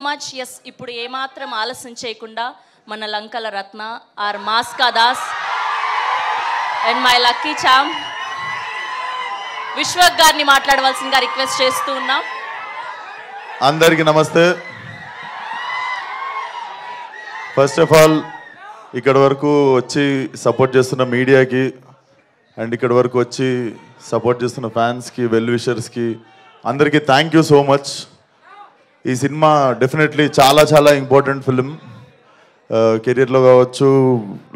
Much. Yes, ఇప్పుడు ఏమాత్రం ఆలస్యం చేయకుండా మన లంకల రత్న ఆర్ మాస్కా Das and my lucky charm Vishwak గారిని మాట్లాడవలసిందిగా రిక్వెస్ట్ చేస్తూ ఉన్నాం. అందరికీ నమస్తే. ఫస్ట్ ఆఫ్ ఆల్ ఇక్కడ వరకు వచ్చి సపోర్ట్ చేస్తున్న మీడియాకి అండ్ ఇక్కడ వరకు వచ్చి సపోర్ట్ చేస్తున్న ఫ్యాన్స్కి, వెల్ విషర్స్కి అందరికీ థ్యాంక్ యూ సో మచ్. ఈ సినిమా డెఫినెట్లీ చాలా చాలా ఇంపార్టెంట్ ఫిలిం. కెరియర్లో కావచ్చు,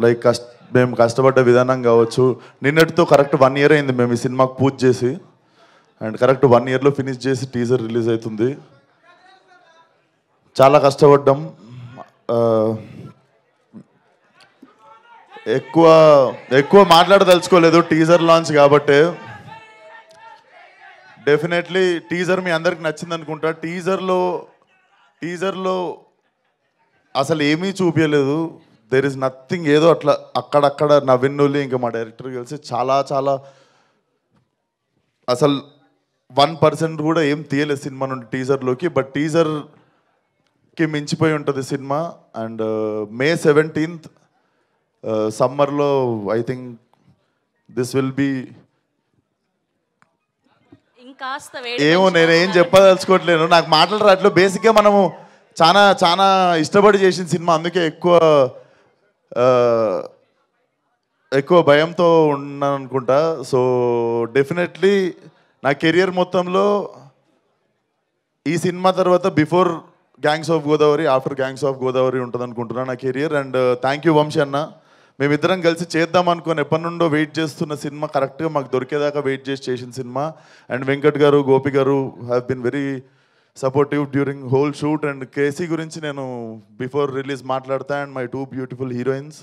లైక్ మేము కష్టపడ్డ విధానం కావచ్చు. నిన్నటితో కరెక్ట్ 1 year అయింది మేము ఈ సినిమాకు పూజ చేసి, అండ్ కరెక్ట్ 1 yearలో ఫినిష్ చేసి టీజర్ రిలీజ్ అవుతుంది. చాలా కష్టపడ్డాం. ఎక్కువ మాట్లాడదలుచుకోలేదు, టీజర్ లాంచ్ కాబట్టి. డెఫినెట్లీ టీజర్ మీ అందరికి నచ్చింది అనుకుంటా. టీజర్లో అసలు ఏమీ చూపించలేదు. There is nothing. ఏదో అట్లా అక్కడక్కడ నవ్విన్నులి ఇంకా మా డైరెక్టర్ కలిసి చాలా చాలా అసలు 1% కూడా ఏం తీయలేదు సినిమా నుండి టీజర్లోకి. బట్ టీజర్కి మించిపోయి ఉంటుంది సినిమా. అండ్ May 17th సమ్మర్లో I think this will be ఏమో నేను ఏం చెప్పదలుచుకోవట్లేను, నాకు మాటలు రావట్లేదు. బేసిక్గా మనము చాలా చాలా ఇష్టపడి చేసిన సినిమా, అందుకే ఎక్కువ భయంతో ఉన్నాను అనుకుంటా. సో డెఫినెట్లీ నా కెరియర్ మొత్తంలో ఈ సినిమా తర్వాత before gangs of Godavari, after gangs of Godavari ఉంటుంది అనుకుంటున్నాను నా career. And thank you Vamsi అన్న. మేమిద్దరం కలిసి చేద్దాం అనుకుని ఎప్పటి నుండో వెయిట్ చేస్తున్న సినిమా కరెక్ట్గా మాకు దొరికేదాకా వెయిట్ చేసిన cinema. And Venkat garu, Gopi garu have been very supportive during whole shoot. And KC గురించి నేను బిఫోర్ రిలీజ్ మాట్లాడతా. And my 2 beautiful heroines.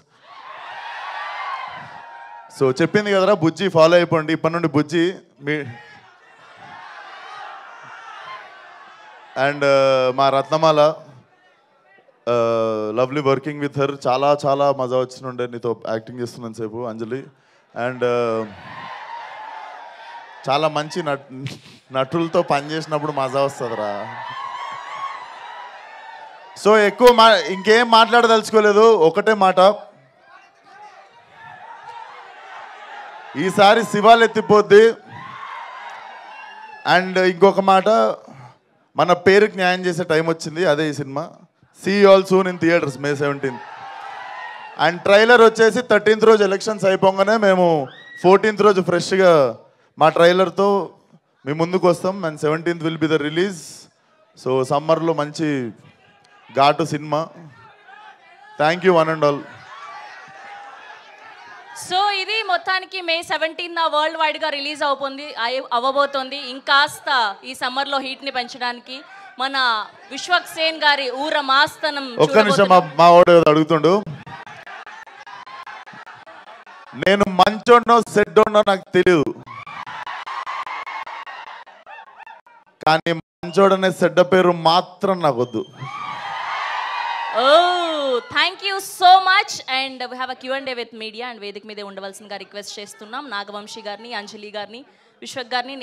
So చెప్పింది కదరా బుజ్జి, ఫాలో అయిపోండి ఇప్పటి నుండి బుజ్జి మీ. అండ్ మా రత్నమాల, లవ్లీ వర్కింగ్ విత్ హర్. చాలా చాలా మజా వచ్చినుండే నీతో యాక్టింగ్ చేస్తున్నాను సేపు, అంజలి. అండ్ చాలా మంచి నటులతో పనిచేసినప్పుడు మజా వస్తుందిరా. సో ఇంకేం మాట్లాడదలుచుకోలేదు, ఒకటే మాట. ఈసారి శివాలు ఎత్తిపోద్ది. అండ్ ఇంకొక మాట, మన పేరుకి న్యాయం చేసే టైం వచ్చింది, అదే ఈ cinema. See you all soon in theatres May 17th. And trailer వచ్చేసి 13th రోజు ఎలక్షన్స్ అయిపోగానే మేము 14th రోజు ఫ్రెష్గా మా ట్రైలర్తో మీ ముందుకు వస్తాం. And 17th will be the release. So సమ్మర్లో మంచి ఘాటు cinema. Thank you one and all. So ఇది మొత్తానికి May 17th వరల్డ్ వైడ్గా రిలీజ్ అవ్వబోతోంది. ఇంకాస్త ఈ సమ్మర్లో హీట్ని పెంచడానికి మన విశ్వక్ సేన్ గారి ఊర మాస్తనం. ఒక్క నిమిషం, మా వాడు అడుగుతుండు. నేను మంచోడో సెడ్డోనో నాకు తెలియదు, కానీ మంచోడనే సెడ్డ పేరు మాత్రం నాకు వద్దు. Thank you so much. And we have a Q&A with media. And వేదిక మీదే ఉండవలసిందిగా రిక్వెస్ట్ చేస్తున్నాం నాగవంశీ గారిని, అంజలి గారిని, విశ్వక్ గారిని,